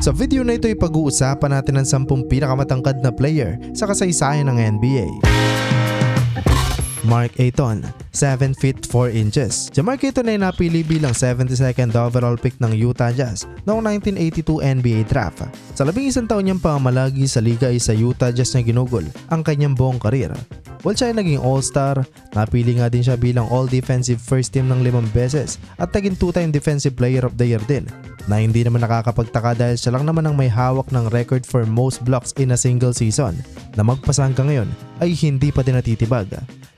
Sa video na ito ay pag-uusapan natin ang 10 pinakamatangkad na player sa kasaysayan ng NBA. Mark Ayton, 7 feet 4 inches. Si Mark Ayton ay napili bilang 72nd overall pick ng Utah Jazz noong 1982 NBA Draft. Sa 11 taon niyang pamamalagi sa liga ay sa Utah Jazz na ginugol ang kanyang buong karir. While siya ay naging All-Star, napili nga din siya bilang All-Defensive First Team ng 5 beses at naging 2-time Defensive Player of the Year din, na hindi naman nakakapagtaka dahil siya lang naman ang may hawak ng record for most blocks in a single season na magpasa hanggang ngayon ay hindi pa din natitibag.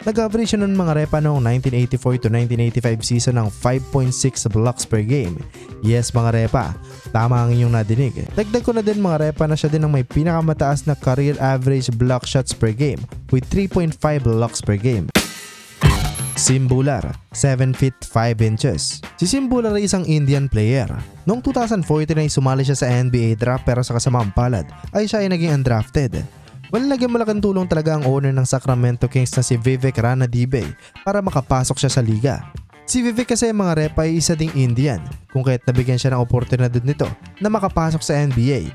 Nag-average siya ng mga repa noong 1984 to 1985 season ng 5.6 blocks per game. Yes mga repa, tama ang inyong nadinig. Dagdag ko na din mga repa na siya din ang may pinakamataas na career average block shots per game with 3.5 blocks per game. Sim Bhullar, 7 feet 5 inches. Si Sim Bhullar ay isang Indian player. Noong 2014 ay sumali siya sa NBA draft pero sa kasamaang palad ay siya ay naging undrafted. Naging malaking tulong talaga ang owner ng Sacramento Kings na si Vivek Ranadive para makapasok siya sa liga. Si Vivek kasi mga repa ay isa ding Indian, kung kaya't nabigyan siya ng oportunidad nito na makapasok sa NBA.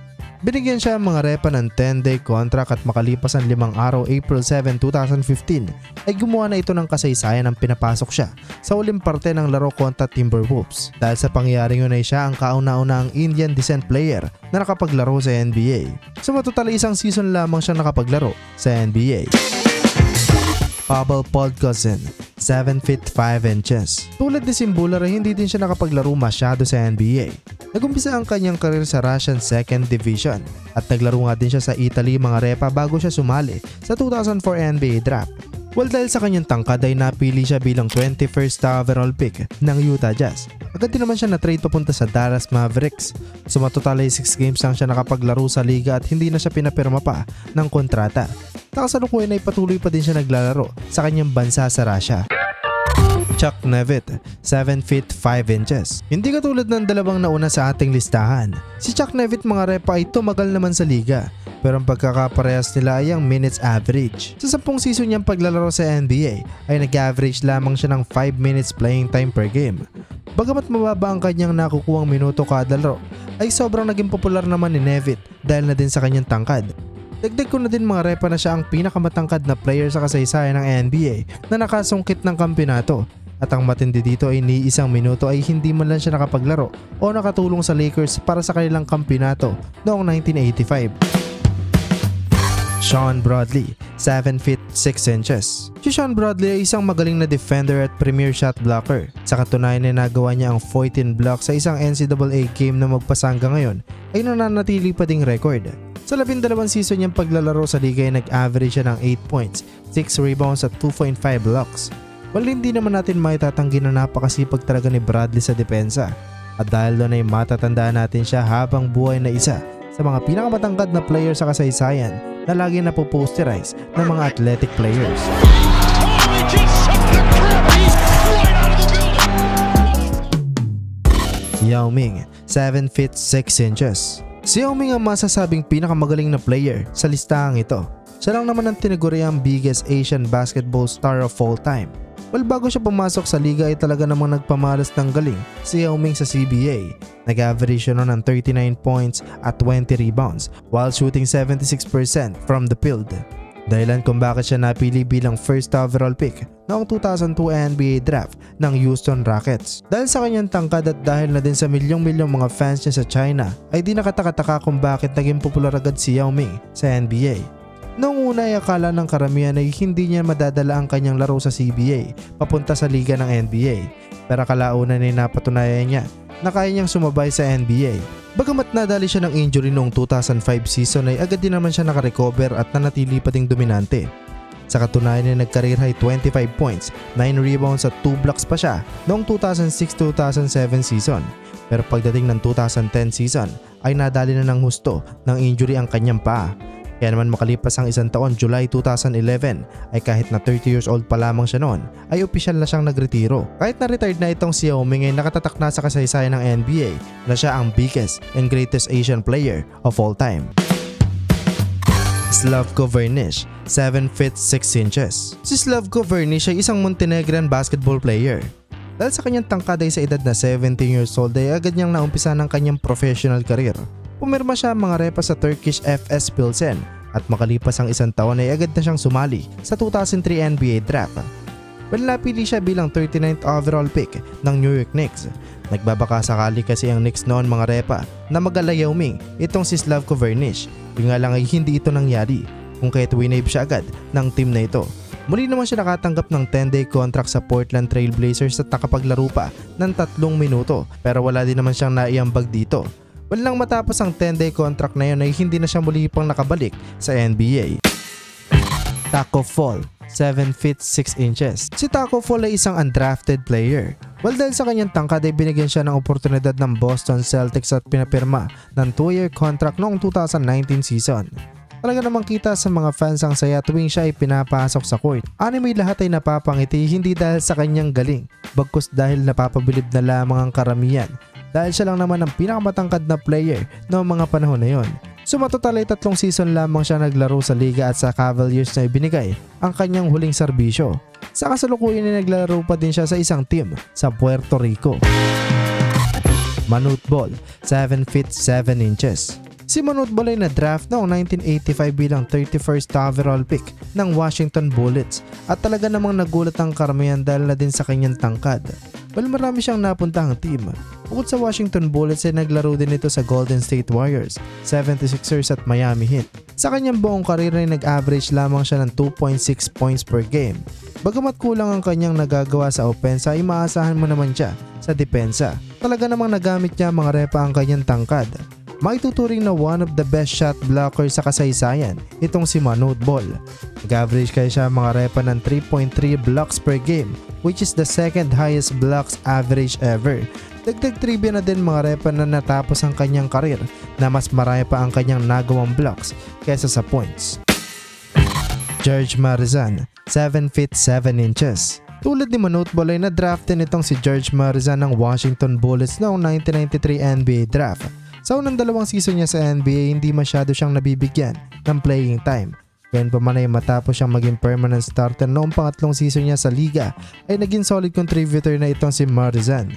Binigyan siya mga repa ng 10-day contract at makalipas ang 5 araw April 7, 2015 ay gumawa na ito ng kasaysayan ng pinapasok siya sa huling parte ng laro kontra Timberwolves. Dahil sa pangyayaring yun ay siya ang kauna-unahang Indian descent player na nakapaglaro sa NBA. Sa matotal isang season lamang siya nakapaglaro sa NBA. Pavel Podkolzin, 7 feet 5 inches. Tulad ni Sim Bhullar ay hindi din siya nakapaglaro masyado sa NBA. Nagumpisa ang kanyang karir sa Russian 2nd Division at naglaro nga din siya sa Italy mga repa bago siya sumali sa 2004 NBA Draft. Well, dahil sa kanyang tangkad ay napili siya bilang 21st overall pick ng Utah Jazz. Agad din naman siya na-trade papunta sa Dallas Mavericks. So matotal ay 6 games lang siya nakapaglaro sa liga at hindi na siya pinapirma pa ng kontrata. Nakasalukuyan ay patuloy pa din siya naglalaro sa kanyang bansa sa Russia. Chuck Nevitt, 7 feet 5 inches. Hindi katulad ng dalawang nauna sa ating listahan. Si Chuck Nevitt mga repa ay tumagal naman sa liga, pero ang pagkakaparehas nila ay ang minutes average. Sa 10 season niyang paglalaro sa NBA ay nag-average lamang siya ng 5 minutes playing time per game. Bagamat mababa ang kanyang nakukuhang minuto kada laro, ay sobrang naging popular naman ni Nevitt dahil na din sa kanyang tangkad. Dagdag ko na din mga repa na siya ang pinakamatangkad na player sa kasaysayan ng NBA na nakasungkit ng kampeonato. At ang matindi dito ay ni isang minuto ay hindi man lang siya nakapaglaro o nakatulong sa Lakers para sa kanilang kampeonato noong 1985. Shawn Bradley, 7 feet 6 inches. Si Shawn Bradley ay isang magaling na defender at premier shot blocker. Sa katunayan ay nagawa niya ang 14 blocks sa isang NCAA game na magpasa hanggang ngayon ay nananatili pa ding record. Sa 12 season niyang paglalaro sa liga ay nag-average siya ng 8 points, 6 rebounds at 2.5 blocks. Well, hindi naman natin maitatanggi na napakasipag talaga ni Bradley sa depensa. At dahil doon ay matatandaan natin siya habang buhay na isa sa mga pinakamatangkad na player sa kasaysayan na lagi napoposterize ng mga athletic players. Yao Ming, 7 feet 6 inches. Si Yao Ming ang masasabing pinakamagaling na player sa listahang ito. Siya lang naman ang tinaguriang biggest Asian basketball star of all time. Well, bago siya pumasok sa liga ay talaga namang nagpamalas ng galing si Yao Ming sa CBA. Nag-average siya noon ng 39 points at 20 rebounds while shooting 76% from the field. Dahilan kung bakit siya napili bilang first overall pick noong 2002 NBA Draft ng Houston Rockets. Dahil sa kanyang tangkad at dahil na din sa milyong-milyong mga fans niya sa China ay di nakataka kung bakit naging popular agad si Yao Ming sa NBA. Noong una ay akala ng karamihan ay hindi niya madadala ang kanyang laro sa CBA papunta sa liga ng NBA, pero kalaunan ay napatunayan niya na kaya niyang sumabay sa NBA. Bagamat nadali siya ng injury noong 2005 season ay agad din naman siya nakarecover at nanatili pa ding dominante. Sa katunayan ay nag-career high 25 points, 9 rebounds at 2 blocks pa siya noong 2006-2007 season. Pero pagdating ng 2010 season ay nadali na ng husto ng injury ang kanyang paa. Kaya naman makalipas ang isang taon, July 2011, ay kahit na 30 years old pa lamang siya noon, ay opisyal na siyang nagretiro. Kahit na retired na itong si Yao Ming ay nakatatak na sa kasaysayan ng NBA na siya ang biggest and greatest Asian player of all time. Slavko Vernish, 7 feet 6 inches. Si Slavko Vernish ay isang Montenegrin basketball player. Dahil sa kanyang tangkad ay sa edad na 17 years old ay agad niyang naumpisa ng kanyang professional career. Pumirma siya mga repa sa Turkish FS Pilsen at makalipas ang isang taon ay agad na siyang sumali sa 2003 NBA Draft. Napili siya bilang 39th overall pick ng New York Knicks. Nagbabaka sakali kasi ang Knicks noon mga repa na mag-Wyoming itong si Slavko Vernish. Yung nga lang ay hindi ito nangyari kung kaya't winave siya agad ng team na ito. Muli naman siya nakatanggap ng 10-day contract sa Portland Trail Blazers at nakapaglaro pa ng 3 minuto pero wala din naman siyang naiambag dito. Walang matapos ang 10-day contract na yun ay hindi na siya muli pang nakabalik sa NBA. Tacko Fall, 7 feet 6 inches. Si Tacko Fall ay isang undrafted player. Dahil sa kanyang tangkad ay binigyan siya ng oportunidad ng Boston Celtics at pinapirma ng 2-year contract noong 2019 season. Talaga namang kita sa mga fans ang saya tuwing siya ay pinapasok sa court. Anime lahat ay napapangiti hindi dahil sa kanyang galing, bagkus dahil napapabilib na lamang ang karamihan dahil siya lang naman ang pinakamatangkad na player noong mga panahon na yon. Sumatotal ay 3 season lamang siya naglaro sa liga at sa Cavaliers na ibinigay ang kanyang huling serbisyo. Sa kasalukuyan ay naglaro pa din siya sa isang team sa Puerto Rico. Manute Bol, 7 feet 7 inches. Si Manute Bol ay na-draft noong 1985 bilang 31st overall pick ng Washington Bullets at talaga namang nagulat ang karamihan dahil na din sa kanyang tangkad. Marami siyang napuntahang team. Bukod sa Washington Bullets ay naglaro din ito sa Golden State Warriors, 76ers at Miami Heat. Sa kanyang buong karir ay nag-average lamang siya ng 2.6 points per game. Bagamat kulang ang kanyang nagagawa sa opensa ay maasahan mo naman siya sa depensa. Talaga namang nagamit niya mga repa ang kanyang tangkad. Maituturing na one of the best shot blockers sa kasaysayan itong si Manute Bol. Nag-average kaya siya mga repa ng 3.3 blocks per game which is the second highest blocks average ever. Dagdag trivia na din mga repa na natapos ang kanyang karir na mas marami pa ang kanyang nagawang blocks kaysa sa points. George Marizan, 7 feet 7 inches. Tulad ni Manute Bol ay na-draft din itong si George Marizan ng Washington Bullets noong 1993 NBA Draft. Sa unang 2 season niya sa NBA, hindi masyado siyang nabibigyan ng playing time. Gayun pa man ay matapos siyang maging permanent starter noong pangatlong season niya sa liga, ay naging solid contributor na itong si Marizan.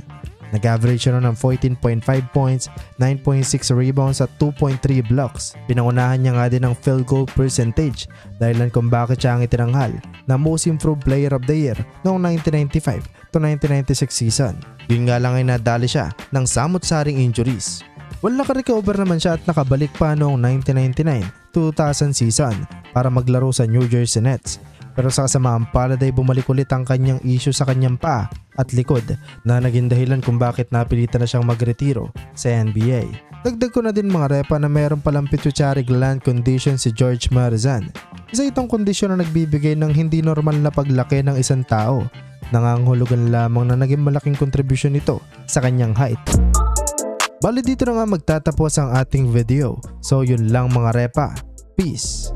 Nag-average siya ng 14.5 points, 9.6 rebounds at 2.3 blocks. Pinangunahan niya nga din ang field goal percentage dahilan kung bakit siya ang itinanghal na Most Improved Player of the Year noong 1995 to 1996 season. Yun nga lang ay nadali siya ng samot-saring injuries. Naka-recover naman siya at nakabalik pa noong 1999-2000 season para maglaro sa New Jersey Nets. Pero sa kasamaang palad ay bumalik ulit ang kanyang issue sa kanyang paa at likod na naging dahilan kung bakit napilitan na siyang magretiro sa NBA. Dagdag ko na din mga repa na mayroon palang pituitary gland condition si George Marizan. Isa itong kondisyon na nagbibigay ng hindi normal na paglaki ng isang tao. Nangangahulugan lamang na naging malaking kontribusyon nito sa kanyang height. Bali dito na nga magtatapos ang ating video. So yun lang mga repa. Peace!